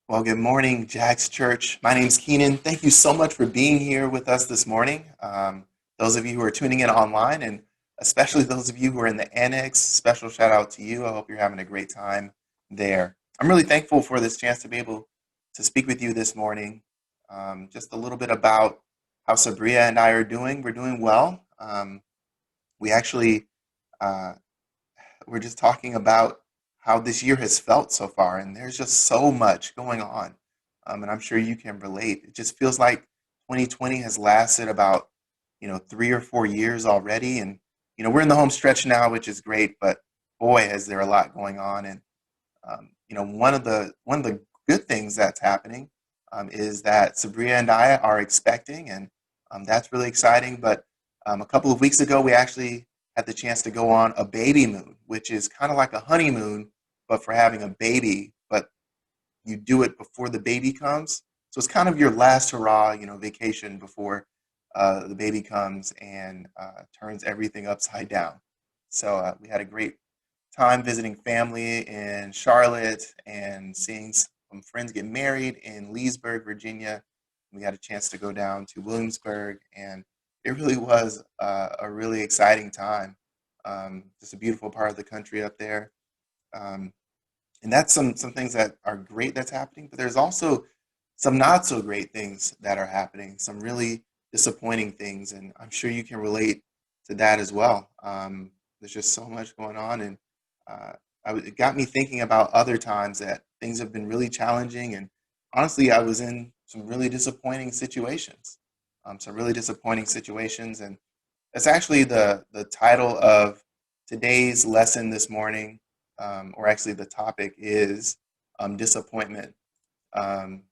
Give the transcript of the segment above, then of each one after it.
Well, good morning, Jack's Church. My name's Keenan. Thank you so much for being here with us this morning. Those of you who are tuning in online, and especially those of you who are in the annex, special shout out to you. I hope you're having a great time there. I'm really thankful for this chance to be able to speak with you this morning. Just a little bit about how Sabria and I are doing. We're doing well. We actually uh, we're just talking about how this year has felt so far, and there's just so much going on. And I'm sure you can relate. It just feels like 2020 has lasted about 3 or 4 years already, and we're in the home stretch now, which is great. But boy, is there a lot going on. And one of the good things that's happening is that Sabria and I are expecting, and that's really exciting. But a couple of weeks ago, we actually had the chance to go on a baby moon, which is kind of like a honeymoon, but for having a baby. But you do it before the baby comes, so it's kind of your last hurrah, vacation before the baby comes and turns everything upside down. So we had a great time visiting family in Charlotte and seeing some friends get married in Leesburg, Virginia. We had a chance to go down to Williamsburg, and it really was a really exciting time. Just a beautiful part of the country up there. Um, and that's some things that are great that's happening, but there's also some not so great things that are happening, some really disappointing things, and I'm sure you can relate to that as well. There's just so much going on, and uh, it got me thinking about other times that things have been really challenging, and honestly, I was in some really disappointing situations, and that's actually the title of today's lesson this morning, or actually the topic is disappointment. Um,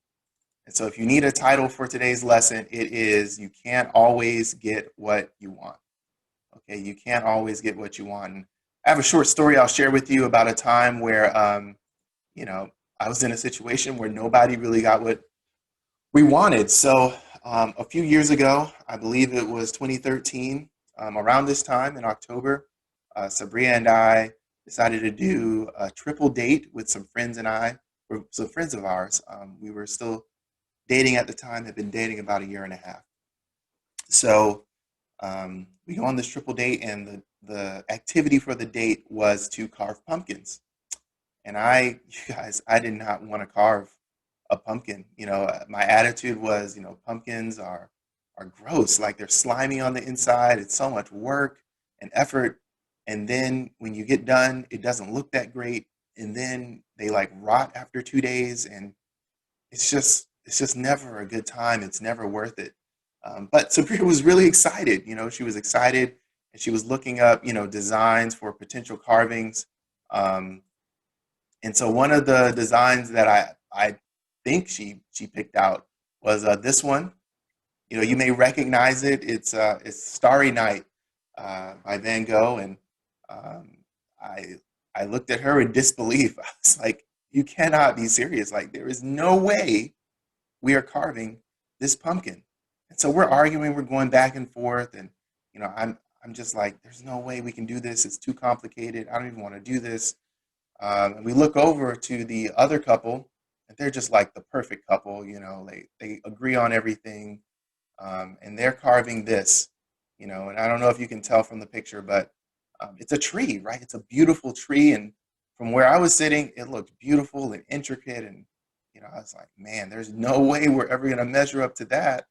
and so, if you need a title for today's lesson, it is "You Can't Always Get What You Want." Okay, you can't always get what you want. And I have a short story I'll share with you about a time where, you know, I was in a situation where nobody really got what we wanted. So a few years ago, I believe it was 2013, around this time in October, Sabria and I decided to do a triple date with some friends and I, or some friends of ours. We were still dating at the time, had been dating about a year and a half. So we go on this triple date, and the activity for the date was to carve pumpkins. And you guys, I did not want to carve a pumpkin. My attitude was, pumpkins are gross. Like they're slimy on the inside. It's so much work and effort. And then when you get done, it doesn't look that great. And then they like rot after 2 days, and it's just never a good time. It's never worth it. But Sabria was really excited. She was excited, and she was looking up, designs for potential carvings. Um, and so one of the designs that I think she picked out was this one. You may recognize it. It's Starry Night by Van Gogh, and um, I I looked at her in disbelief. I was like, "You cannot be serious! Like there is no way we are carving this pumpkin." And so we're arguing, we're going back and forth, and I'm just like, "There's no way we can do this. It's too complicated. I don't even want to do this." And we look over to the other couple, and they're just like the perfect couple. They agree on everything, and they're carving this. And I don't know if you can tell from the picture, but it's a tree, right? It's a beautiful tree, and from where I was sitting, it looked beautiful and intricate, and I was like, man, there's no way we're ever gonna measure up to that.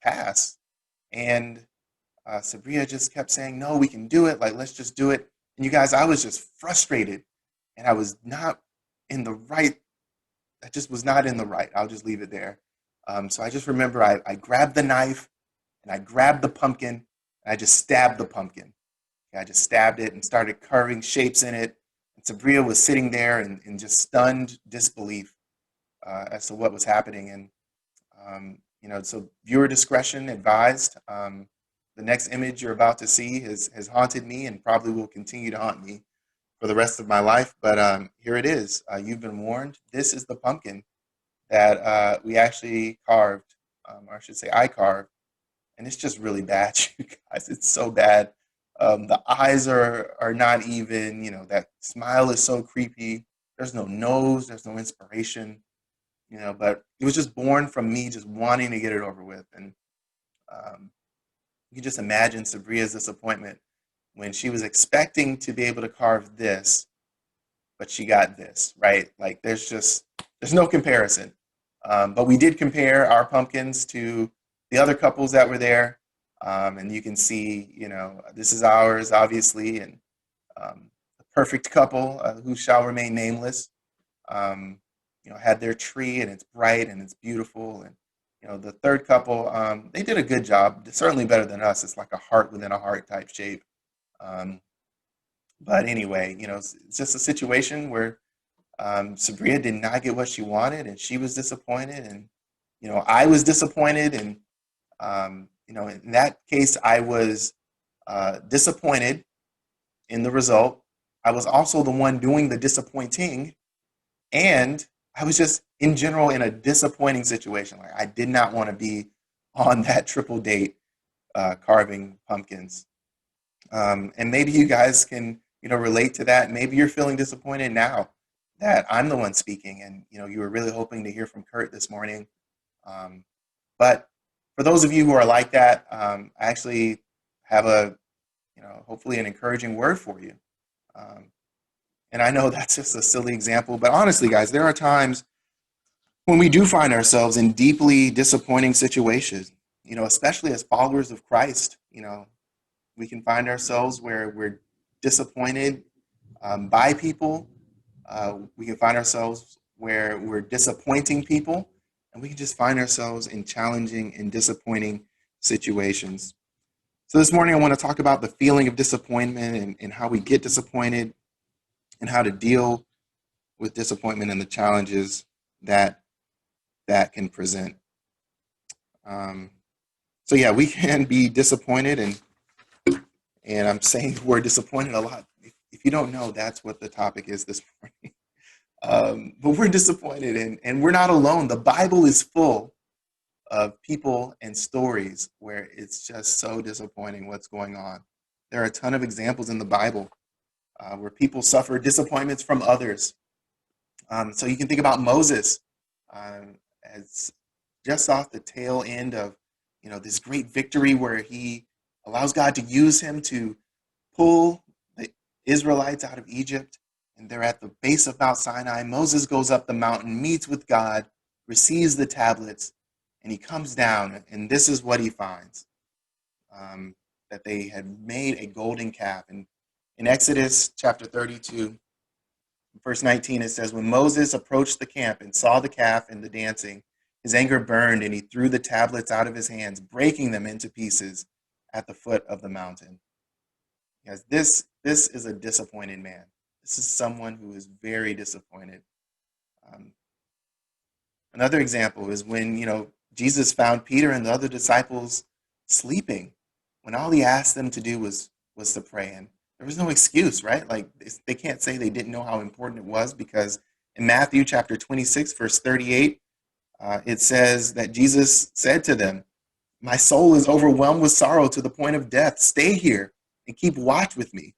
Pass. And Sabria just kept saying, no, we can do it. Like, let's just do it. And you guys, I was just frustrated, and I was not in the right. I just was not in the right. I'll just leave it there. So I just remember I grabbed the knife, and I grabbed the pumpkin, and I just stabbed the pumpkin. Okay, I just stabbed it and started carving shapes in it. And Sabria was sitting there in just stunned disbelief as to what was happening. And so viewer discretion advised. The next image you're about to see has haunted me and probably will continue to haunt me for the rest of my life. But here it is. You've been warned. This is the pumpkin that we actually carved, or I should say, I carved, and it's just really bad, you guys. It's so bad. The eyes are not even. That smile is so creepy. There's no nose, there's no inspiration, but it was just born from me just wanting to get it over with. And um, you can just imagine Sabria's disappointment when she was expecting to be able to carve this, but she got this, right? Like there's no comparison. But we did compare our pumpkins to the other couples that were there. And you can see, this is ours, obviously, and the perfect couple who shall remain nameless, um, had their tree and it's bright and it's beautiful. And, the third couple, they did a good job, certainly better than us. It's like a heart within a heart type shape. Um, but anyway, it's just a situation where Sabria did not get what she wanted, and she was disappointed, and I was disappointed, and in that case, I was disappointed in the result. I was also the one doing the disappointing, and I was just in general in a disappointing situation. Like I did not want to be on that triple date carving pumpkins. And maybe you guys can, relate to that. Maybe you're feeling disappointed now that I'm the one speaking, and you were really hoping to hear from Kurt this morning. Um, but for those of you who are like that, I actually have hopefully an encouraging word for you. Um, and I know that's just a silly example, but honestly, guys, there are times when we do find ourselves in deeply disappointing situations. Especially as followers of Christ. We can find ourselves where we're disappointed by people. We can find ourselves where we're disappointing people, and we can just find ourselves in challenging and disappointing situations. So this morning, I want to talk about the feeling of disappointment and how we get disappointed and how to deal with disappointment and the challenges that can present. So yeah, we can be disappointed, and I'm saying the word disappointed a lot. If you don't know, that's what the topic is this morning. But we're disappointed, and we're not alone. The Bible is full of people and stories where it's just so disappointing what's going on. There are a ton of examples in the Bible where people suffer disappointments from others. So you can think about Moses as just off the tail end of this great victory where he allows God to use him to pull the Israelites out of Egypt, and they're at the base of Mount Sinai. Moses goes up the mountain, meets with God, receives the tablets, and he comes down, and this is what he finds, that they had made a golden calf. And in Exodus chapter 32, verse 19, it says, when Moses approached the camp and saw the calf and the dancing, his anger burned, and he threw the tablets out of his hands, breaking them into pieces at the foot of the mountain. Yes, this is a disappointed man. This is someone who is very disappointed. Um, Another example is when Jesus found Peter and the other disciples sleeping, when all he asked them to do was to pray, and there was no excuse, right? Like they can't say they didn't know how important it was, because in Matthew chapter 26, verse 38, it says that Jesus said to them, "My soul is overwhelmed with sorrow to the point of death. Stay here and keep watch with me."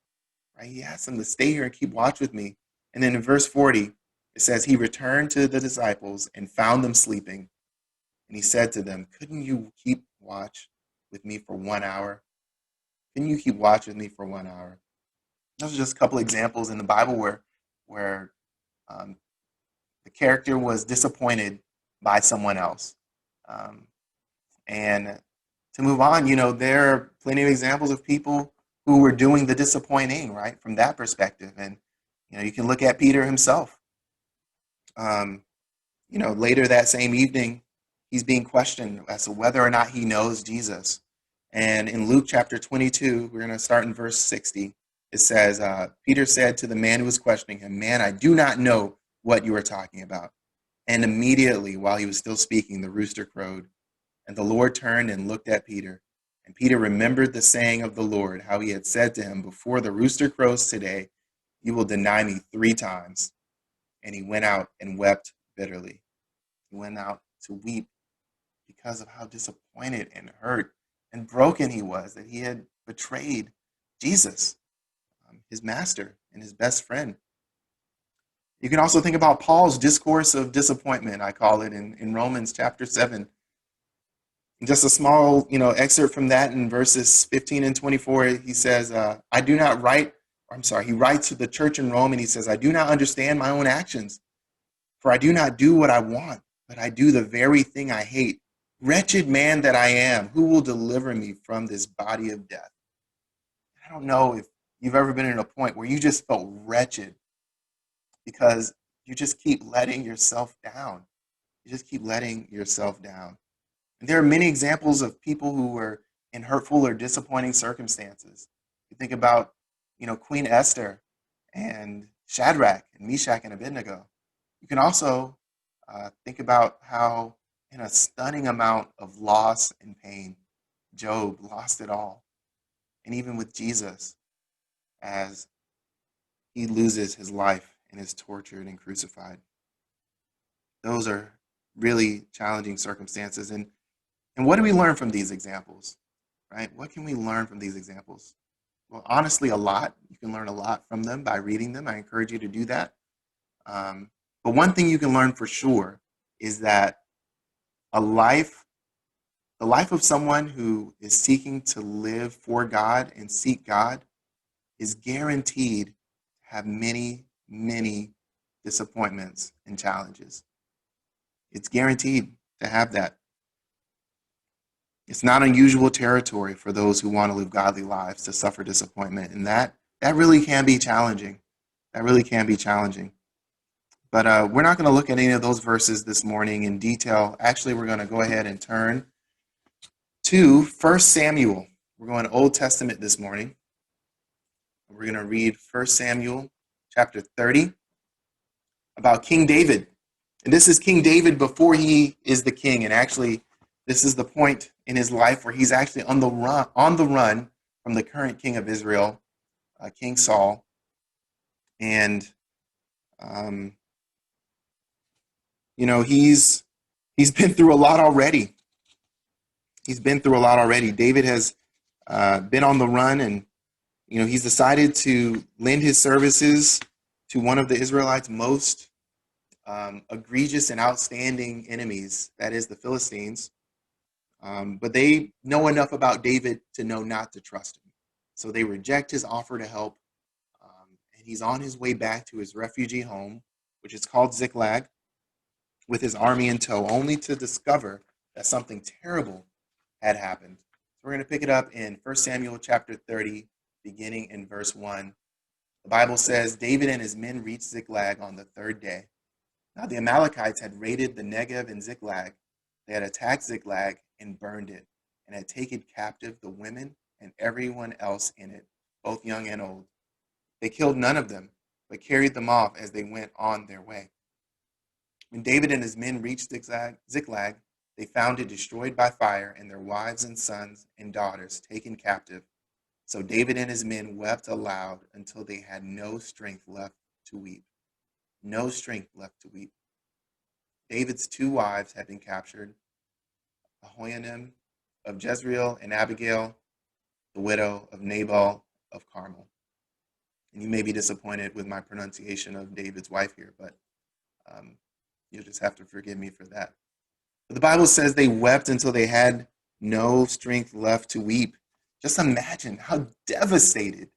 Right? He asked them to stay here and keep watch with me. And then in verse 40, it says, he returned to the disciples and found them sleeping. And he said to them, couldn't you keep watch with me for 1 hour? Couldn't you keep watch with me for 1 hour? Those are just a couple examples in the Bible where um, the character was disappointed by someone else. Um, and to move on, there are plenty of examples of people who were doing the disappointing, right, from that perspective. And, you can look at Peter himself. Um, later that same evening, he's being questioned as to whether or not he knows Jesus. And in Luke chapter 22, we're going to start in verse 60. It says, Peter said to the man who was questioning him, "Man, I do not know what you are talking about." And immediately, while he was still speaking, the rooster crowed. And the Lord turned and looked at Peter. And Peter remembered the saying of the Lord, how he had said to him, "Before the rooster crows today, you will deny me 3 times." And he went out and wept bitterly. He went out to weep because of how disappointed and hurt and broken he was that he had betrayed Jesus, his master and his best friend. You can also think about Paul's discourse of disappointment, I call it, in Romans chapter 7. Just a small, excerpt from that in verses 15 and 24. He says, I do not write, I'm sorry, he writes to the church in Rome and he says, I do not understand my own actions, for I do not do what I want, but I do the very thing I hate. Wretched man that I am, who will deliver me from this body of death? I don't know if you've ever been in a point where you just felt wretched because you just keep letting yourself down. You just keep letting yourself down. And there are many examples of people who were in hurtful or disappointing circumstances. You think about, Queen Esther and Shadrach and Meshach and Abednego. You can also think about how, in a stunning amount of loss and pain, Job lost it all. And even with Jesus, as he loses his life and is tortured and crucified. Those are really challenging circumstances. And what do we learn from these examples, right? What can we learn from these examples? Well, honestly, a lot. You can learn a lot from them by reading them. I encourage you to do that. But one thing you can learn for sure is that the life of someone who is seeking to live for God and seek God is guaranteed to have many, many disappointments and challenges. It's guaranteed to have that. It's not unusual territory for those who want to live godly lives to suffer disappointment. And that really can be challenging. That really can be challenging. But we're not going to look at any of those verses this morning in detail. Actually, we're going to go ahead and turn to 1 Samuel. We're going to Old Testament this morning. We're going to read 1 Samuel chapter 30 about King David. And this is King David before he is the king. And actually, this is the point in his life where he's actually on the run from the current king of Israel, King Saul. And he's been through a lot already. David has been on the run, and he's decided to lend his services to one of the Israelites' most egregious and outstanding enemies, that is the Philistines. But they know enough about David to know not to trust him. So they reject his offer to help, and he's on his way back to his refugee home, which is called Ziklag, with his army in tow, only to discover that something terrible had happened. So we're going to pick it up in 1 Samuel chapter 30, beginning in verse 1. The Bible says, David and his men reached Ziklag on the third day. Now the Amalekites had raided the Negev and Ziklag. They had attacked Ziklag and burned it, and had taken captive the women and everyone else in it, both young and old. They killed none of them, but carried them off as they went on their way. When David and his men reached Ziklag, they found it destroyed by fire, and their wives and sons and daughters taken captive. So David and his men wept aloud until they had no strength left to weep. No strength left to weep. David's two wives had been captured, Ahohanim of Jezreel and Abigail, the widow of Nabal of Carmel. And you may be disappointed with my pronunciation of David's wife here, but you'll just have to forgive me for that. But the Bible says they wept until they had no strength left to weep. Just imagine how devastated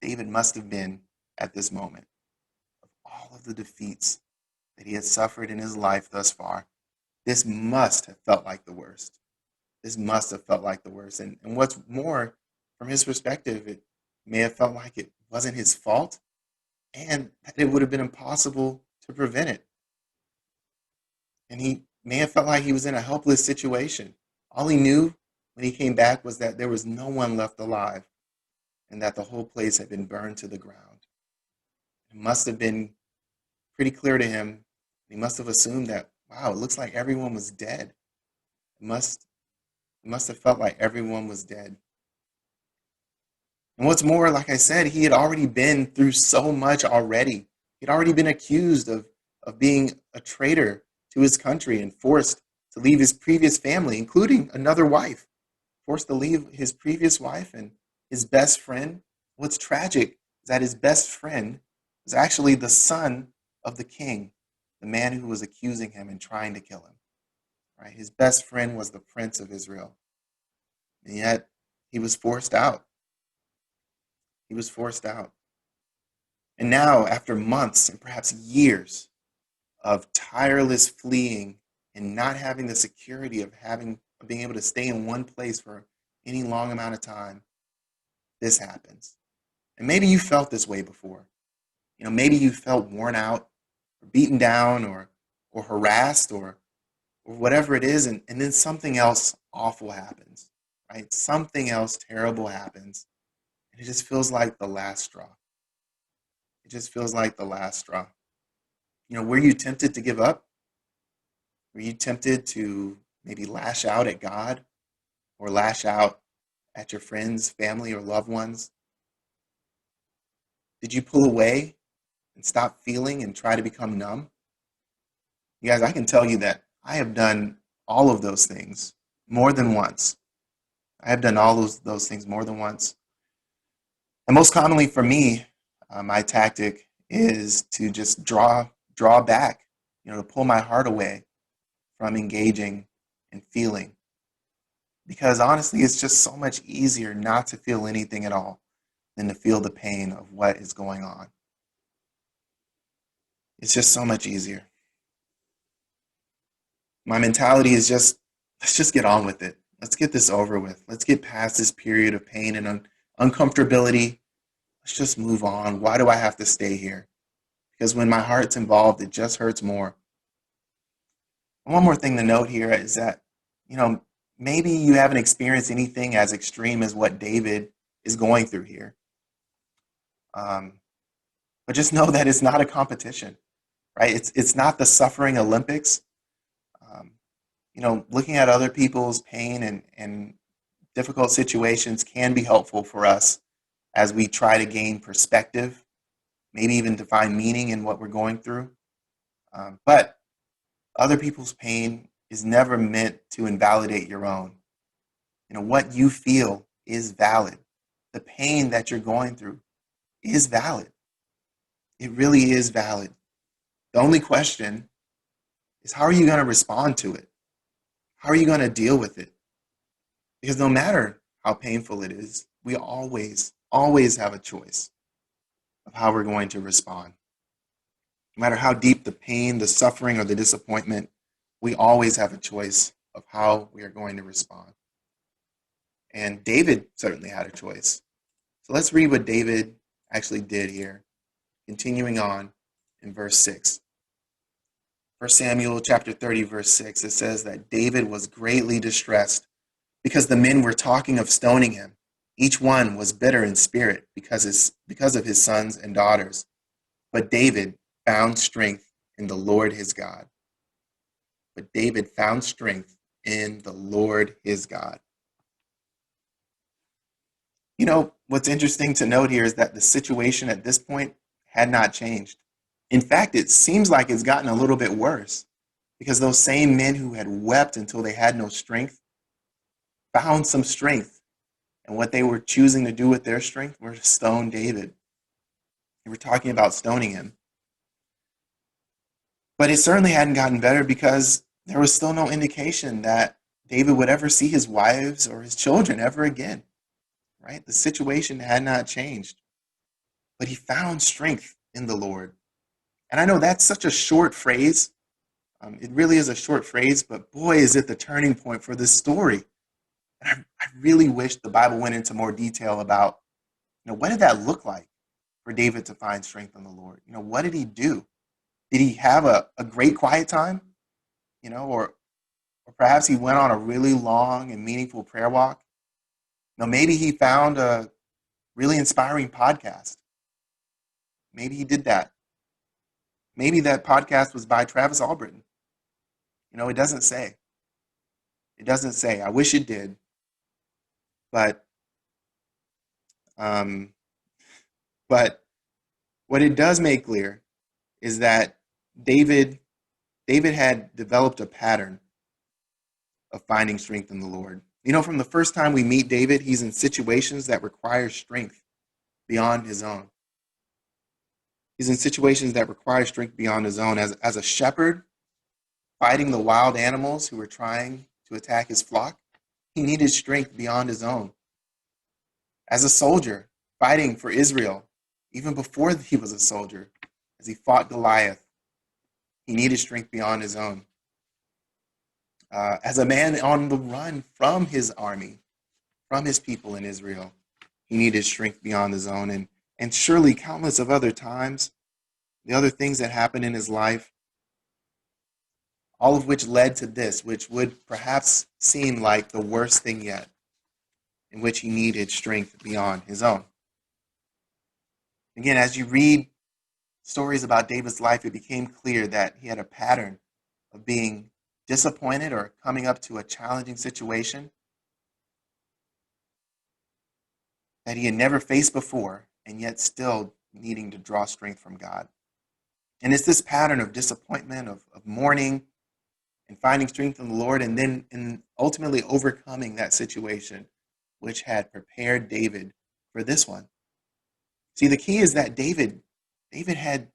David must have been at this moment of all of the defeats that he had suffered in his life thus far. This must have felt like the worst. And what's more, from his perspective, it may have felt like it wasn't his fault and that it would have been impossible to prevent it. And he may have felt like he was in a helpless situation. All he knew when he came back was that there was no one left alive and that the whole place had been burned to the ground. It must have been pretty clear to him. He must have assumed that, wow, it looks like everyone was dead. It must have felt like everyone was dead. And what's more, like I said, he had already been through so much already. He'd already been accused of being a traitor to his country and forced to leave his previous family, including another wife, forced to leave his previous wife and his best friend. What's tragic is that his best friend was actually the son of the king, the man who was accusing him and trying to kill him. Right? His best friend was the prince of Israel. And yet he was forced out. He was forced out. And now, after months and perhaps years of tireless fleeing and not having the security of being able to stay in one place for any long amount of time, this happens. And maybe you felt this way before. Maybe you felt worn out, or beaten down, or harassed, or whatever it is, and then something else awful happens, right? Something else terrible happens, and it just feels like the last straw. It just feels like the last straw. Were you tempted to give up? Were you tempted to maybe lash out at God or lash out at your friends, family, or loved ones? Did you pull away and stop feeling and try to become numb? You guys, I can tell you that I have done all of those things more than once. I have done all those things more than once. And most commonly for me, my tactic is to just draw back, to pull my heart away from engaging and feeling. Because honestly, it's just so much easier not to feel anything at all than to feel the pain of what is going on. It's just so much easier. My mentality is let's just get on with it. Let's get this over with. Let's get past this period of pain and uncomfortability. Let's just move on. Why do I have to stay here? Because when my heart's involved, it just hurts more. And one more thing to note here is that, maybe you haven't experienced anything as extreme as what David is going through here. But just know that it's not a competition, right? It's not the suffering Olympics. Looking at other people's pain and difficult situations can be helpful for us as we try to gain perspective, maybe even to find meaning in what we're going through. But other people's pain is never meant to invalidate your own. What you feel is valid. The pain that you're going through is valid. It really is valid. The only question is, how are you going to respond to it? How are you going to deal with it? Because no matter how painful it is, we always have a choice of how we're going to respond. No matter how deep the pain, the suffering, or the disappointment, we always have a choice of how we are going to respond. And David certainly had a choice. So let's read what David actually did here. Continuing on in verse 6. 1 Samuel chapter 30, verse 6, it says that David was greatly distressed because the men were talking of stoning him. Each one was bitter in spirit because of his sons and daughters. But David found strength in the Lord his God. But David found strength in the Lord his God. What's interesting to note here is that the situation at this point had not changed. In fact, it seems like it's gotten a little bit worse because those same men who had wept until they had no strength found some strength. And what they were choosing to do with their strength were to stone David. They were talking about stoning him. But it certainly hadn't gotten better because there was still no indication that David would ever see his wives or his children ever again. Right? The situation had not changed. But he found strength in the Lord. And I know that's such a short phrase. It really is a short phrase, but boy, is it the turning point for this story. And I really wish the Bible went into more detail about, what did that look like for David to find strength in the Lord? What did he do? Did he have a great quiet time? Or perhaps he went on a really long and meaningful prayer walk. Maybe he found a really inspiring podcast. Maybe he did that. Maybe that podcast was by Travis Albritton. It doesn't say. It doesn't say. I wish it did. But what it does make clear is that David had developed a pattern of finding strength in the Lord. From the first time we meet David, he's in situations that require strength beyond his own. He's in situations that require strength beyond his own. As a shepherd fighting the wild animals who were trying to attack his flock, he needed strength beyond his own. As a soldier fighting for Israel, even before he was a soldier, as he fought Goliath, he needed strength beyond his own. As a man on the run from his army, from his people in Israel, he needed strength beyond his own. And surely countless of other times, the other things that happened in his life, all of which led to this, which would perhaps seem like the worst thing yet, in which he needed strength beyond his own. Again, as you read stories about David's life, it became clear that he had a pattern of being disappointed or coming up to a challenging situation that he had never faced before, and yet still needing to draw strength from God. And it's this pattern of disappointment, of mourning, and finding strength in the Lord, and then ultimately overcoming that situation, which had prepared David for this one. See, the key is that David had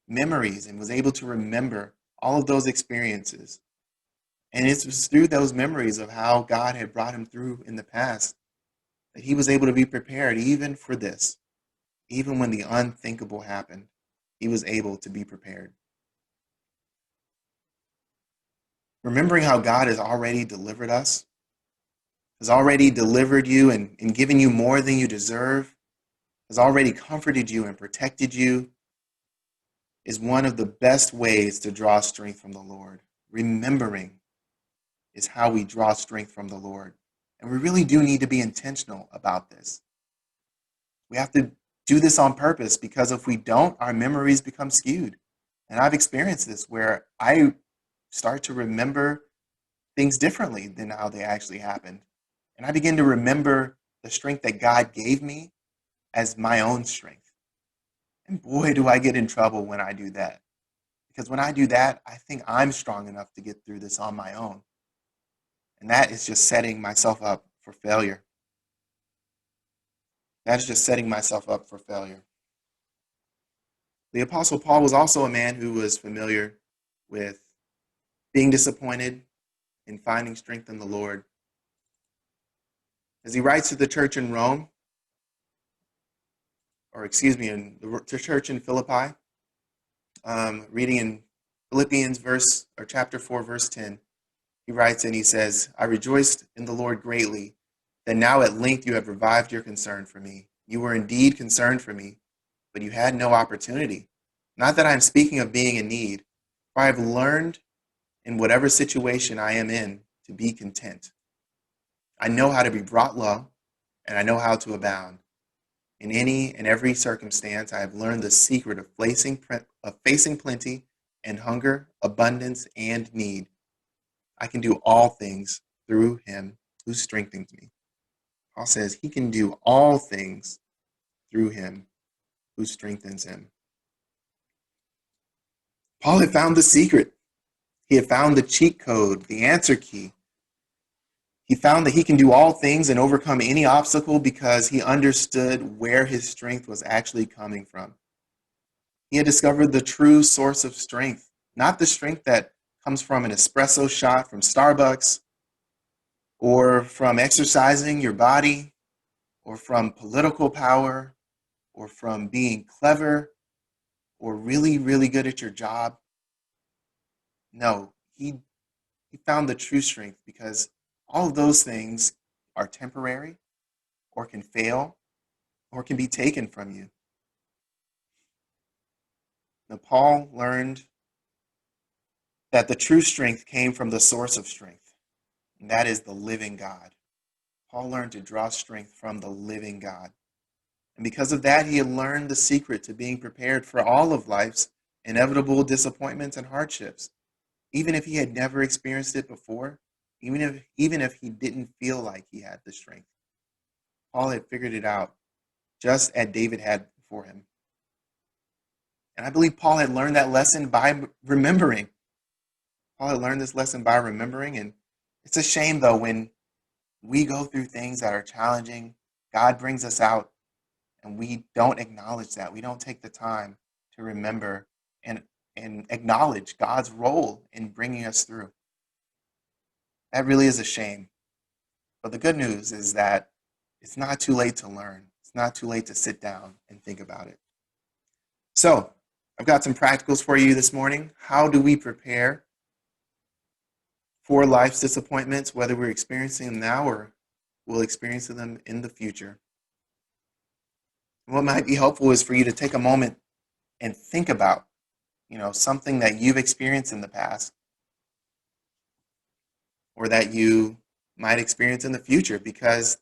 memories and was able to remember all of those experiences. And it was through those memories of how God had brought him through in the past that he was able to be prepared even for this. Even when the unthinkable happened, he was able to be prepared. Remembering how God has already delivered us, has already delivered you and given you more than you deserve, has already comforted you and protected you, is one of the best ways to draw strength from the Lord. Remembering is how we draw strength from the Lord. And we really do need to be intentional about this. We have to do this on purpose, because if we don't, our memories become skewed. And I've experienced this where I start to remember things differently than how they actually happened. And I begin to remember the strength that God gave me as my own strength. And boy, do I get in trouble when I do that. Because when I do that, I think I'm strong enough to get through this on my own. And that is just setting myself up for failure. That is just setting myself up for failure. The Apostle Paul was also a man who was familiar with being disappointed and finding strength in the Lord. As he writes to the church in Rome, in the church in Philippi, reading in Philippians chapter 4, verse 10, he writes and he says, "I rejoiced in the Lord greatly that now at length you have revived your concern for me. You were indeed concerned for me, but you had no opportunity. Not that I am speaking of being in need, for I have learned in whatever situation I am in to be content. I know how to be brought low, and I know how to abound. In any and every circumstance, I have learned the secret of facing plenty and hunger, abundance and need. I can do all things through him who strengthens me." Paul says he can do all things through him who strengthens him. Paul had found the secret. He had found the cheat code, the answer key. He found that he can do all things and overcome any obstacle because he understood where his strength was actually coming from. He had discovered the true source of strength, not the strength that comes from an espresso shot from Starbucks, or from exercising your body, or from political power, or from being clever, or really, really good at your job. No, he found the true strength because all of those things are temporary, or can fail, or can be taken from you. Now, Paul learned that the true strength came from the source of strength, and that is the living God. Paul learned to draw strength from the living God. And because of that, he had learned the secret to being prepared for all of life's inevitable disappointments and hardships. Even if he had never experienced it before, even if he didn't feel like he had the strength, Paul had figured it out, just as David had before him. And I believe Paul had learned that lesson by remembering. Paul had learned this lesson by remembering, and it's a shame, though, when we go through things that are challenging, God brings us out, And we don't acknowledge that. We don't take the time to remember and, and acknowledge God's role in bringing us through. That really is a shame. But the good news is that it's not too late to learn. It's not too late to sit down and think about it. So, I've got some practicals for you this morning. How do we prepare for life's disappointments, whether we're experiencing them now or we'll experience them in the future? What might be helpful is for you to take a moment and think about, something that you've experienced in the past or that you might experience in the future, because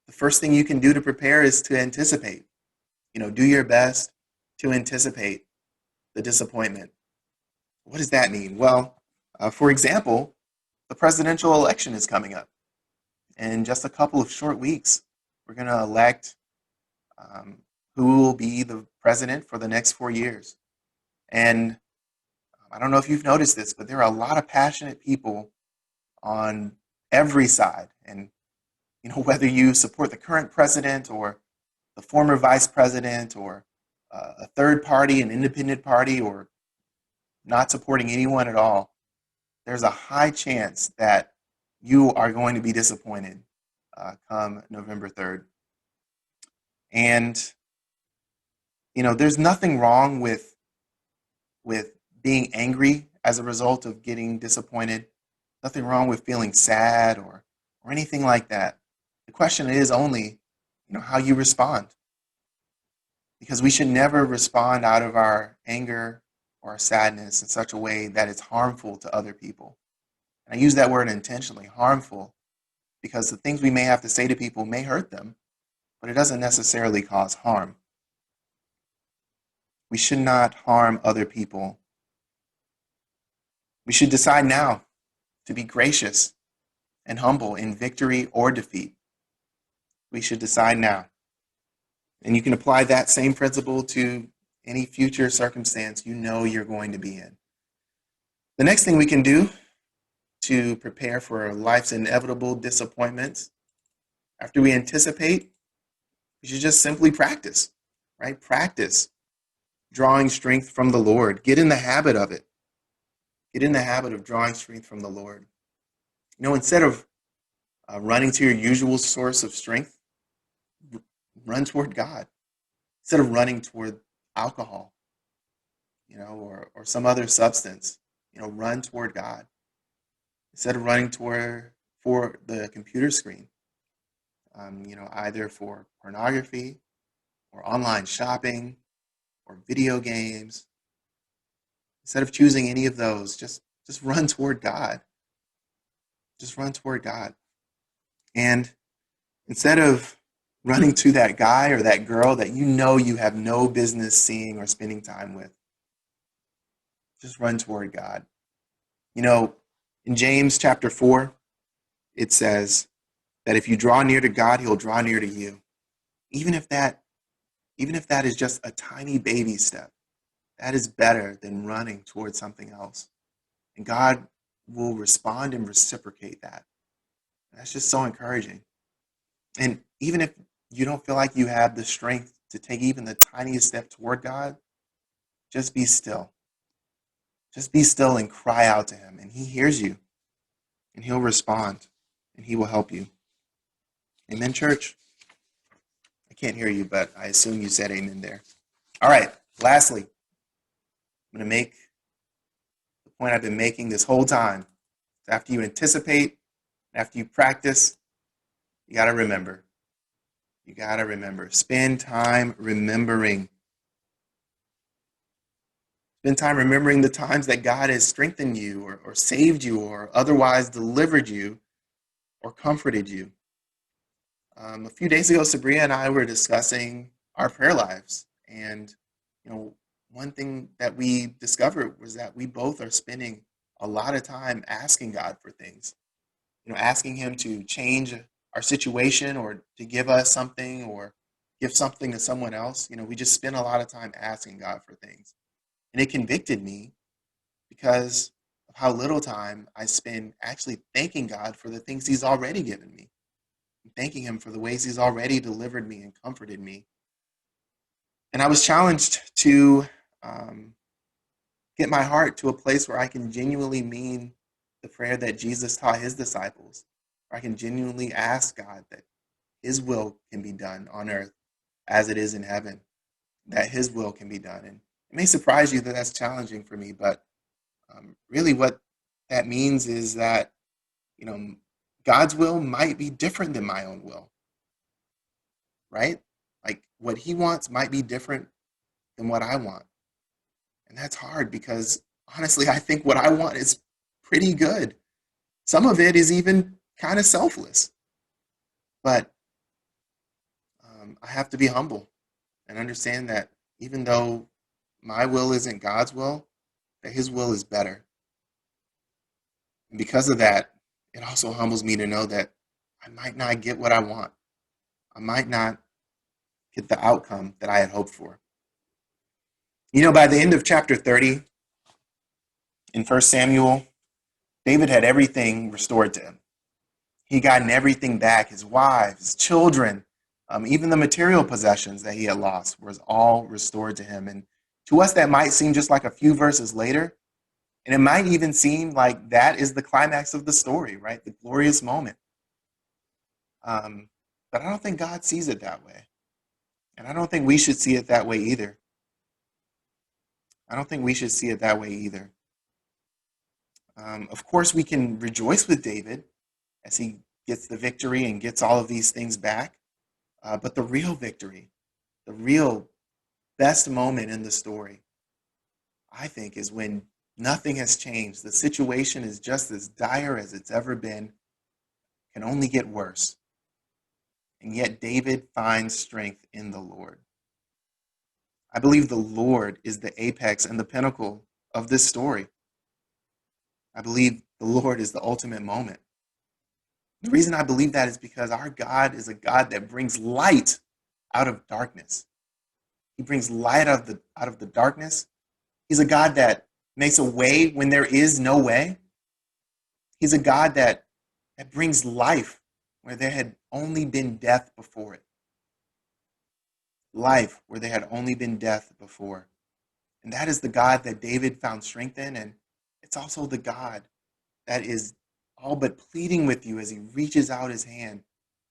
the first thing you can do to prepare is to anticipate. Do your best to anticipate the disappointment. What does that mean? Well, for example, the presidential election is coming up. In just a couple of short weeks, we're going to elect who will be the president for the next 4 years. And I don't know if you've noticed this, but there are a lot of passionate people on every side. And, whether you support the current president or the former vice president or a third party, an independent party, or not supporting anyone at all, there's a high chance that you are going to be disappointed come November 3rd. And, there's nothing wrong with being angry as a result of getting disappointed. Nothing wrong with feeling sad or anything like that. The question is only, how you respond. Because we should never respond out of our anger or our sadness in such a way that it's harmful to other people. And I use that word intentionally, harmful, because the things we may have to say to people may hurt them, but it doesn't necessarily cause harm. We should not harm other people. We should decide now to be gracious and humble in victory or defeat. We should decide now. And you can apply that same principle to any future circumstance you're going to be in. The next thing we can do to prepare for life's inevitable disappointments, after we anticipate, we should just simply practice, right? Practice drawing strength from the Lord. Get in the habit of it. Get in the habit of drawing strength from the Lord. Instead of running to your usual source of strength, run toward God. Instead of running toward alcohol, or some other substance, run toward God. Instead of running for the computer screen, either for pornography or online shopping or video games. Instead of choosing any of those, just run toward God. Just run toward God. And instead of running to that guy or that girl that you have no business seeing or spending time with, just run toward God. In James chapter 4, it says that if you draw near to God, he'll draw near to you. Even if that is just a tiny baby step, that is better than running towards something else. And God will respond and reciprocate that. That's just so encouraging. And even if you don't feel like you have the strength to take even the tiniest step toward God, just be still. Just be still and cry out to him, and he hears you, and he'll respond, and he will help you. Amen, church? I can't hear you, but I assume you said amen there. All right, lastly, I'm going to make the point I've been making this whole time. After you anticipate, after you practice, you got to remember. You got to remember. Spend time remembering. Spend time remembering the times that God has strengthened you or saved you or otherwise delivered you or comforted you. A few days ago, Sabria and I were discussing our prayer lives. And, one thing that we discovered was that we both are spending a lot of time asking God for things. Asking him to change our situation or to give us something or give something to someone else. We just spend a lot of time asking God for things. And it convicted me because of how little time I spend actually thanking God for the things he's already given me. Thanking him for the ways he's already delivered me and comforted me And I was challenged to um, get my heart to a place where I can genuinely mean the prayer that Jesus taught his disciples, where I can genuinely ask God that his will can be done on earth as it is in heaven, that his will can be done. And it may surprise you that that's challenging for me, but really what that means is that, you know, God's will might be different than my own will, right? Like what he wants might be different than what I want. And that's hard because honestly, I think what I want is pretty good. Some of it is even kind of selfless, but I have to be humble and understand that even though my will isn't God's will, that his will is better. And because of that, it also humbles me to know that I might not get what I want. I might not get the outcome that I had hoped for. You know, by the end of chapter 30 in First Samuel, David had everything restored to him. He gotten everything back, his wives, his children, even the material possessions that he had lost was all restored to him. And to us, that might seem just like a few verses later. And it might even seem like that is the climax of the story, right? The glorious moment. Um, but I don't think God sees it that way. And I don't think we should see it that way either. I don't think we should see it that way either. Of course, we can rejoice with David as he gets the victory and gets all of these things back. But the real victory, the real best moment in the story, I think, is when nothing has changed. The situation is just as dire as it's ever been, can only get worse. And yet David finds strength in the Lord. I believe the Lord is the apex and the pinnacle of this story. I believe the Lord is the ultimate moment. The reason I believe that is because our God is a God that brings light out of darkness. He brings light out of the darkness. He's a God that makes a way when there is no way. He's a God that brings life where there had only been death before it. Life where there had only been death before. And that is the God that David found strength in. And it's also the God that is all but pleading with you as he reaches out his hand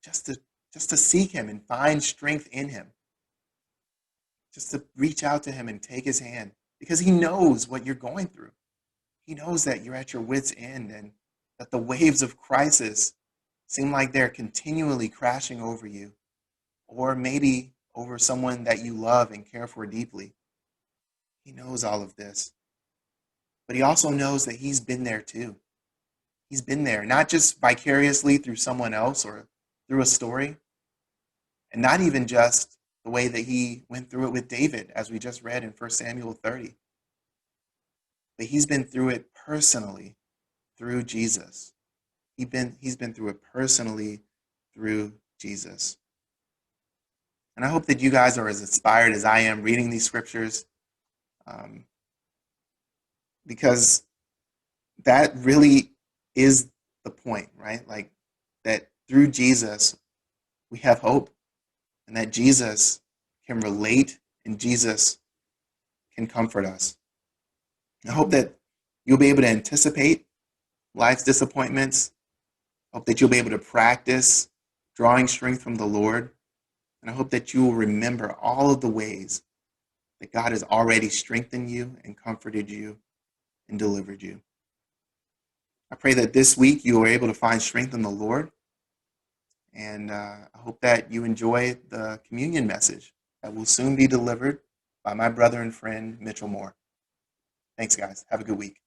just to just to seek him and find strength in him. Just to reach out to him and take his hand because he knows what you're going through. He knows that you're at your wit's end and that the waves of crisis seem like they're continually crashing over you, or maybe over someone that you love and care for deeply. He knows all of this, but he also knows that he's been there too. He's been there, not just vicariously through someone else or through a story, and not even just the way that he went through it with David, as we just read in 1 Samuel 30, but he's been through it personally through Jesus. He's been through it personally through Jesus. And I hope that you guys are as inspired as I am reading these scriptures, um, because that really is the point, right? Like that through Jesus, we have hope, and that Jesus can relate and Jesus can comfort us. I hope that you'll be able to anticipate life's disappointments. I hope that you'll be able to practice drawing strength from the Lord. And I hope that you will remember all of the ways that God has already strengthened you and comforted you and delivered you. I pray that this week you are able to find strength in the Lord. And I hope that you enjoy the communion message that will soon be delivered by my brother and friend, Mitchell Moore. Thanks, guys. Have a good week.